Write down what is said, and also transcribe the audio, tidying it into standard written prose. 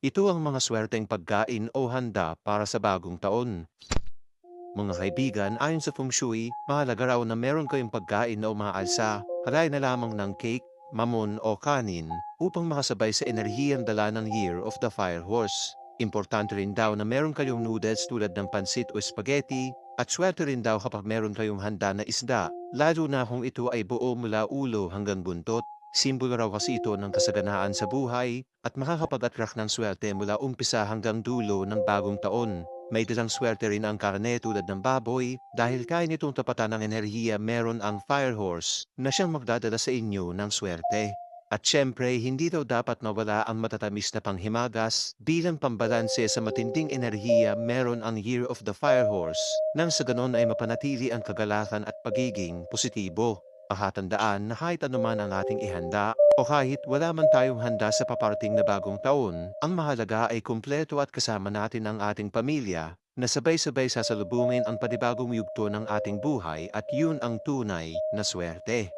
Ito ang mga swerteng pagkain o handa para sa bagong taon. Mga kaibigan, ayon sa Feng Shui, mahalaga raw na meron kayong pagkain o maalsa, halay na lamang ng cake, mamon o kanin, upang makasabay sa enerhiyang dala ng Year of the Fire Horse. Importante rin daw na meron kayong noodles tulad ng pansit o spaghetti, at swerte rin daw kapag meron kayong handa na isda, lalo na kung ito ay buo mula ulo hanggang buntot. Simbolo raw kasi ito ng kasaganaan sa buhay at makakapag-attract ng swerte mula umpisa hanggang dulo ng bagong taon. May dalang swerte rin ang karne tulad ng baboy dahil kaya nitong tapatan ng enerhiya meron ang fire horse na siyang magdadala sa inyo ng swerte. At syempre, hindi daw dapat mawala ang matatamis na panghimagas bilang pambalanse sa matinding enerhiya meron ang Year of the Fire Horse nang sa ganon ay mapanatili ang kagalakan at pagiging positibo. Pakatandaan na kahit anuman ang ating ihanda o kahit wala man tayong handa sa paparating na bagong taon, ang mahalaga ay kumpleto at kasama natin ang ating pamilya na sabay-sabay sasalubungin ang panibagong yugto ng ating buhay at yun ang tunay na swerte.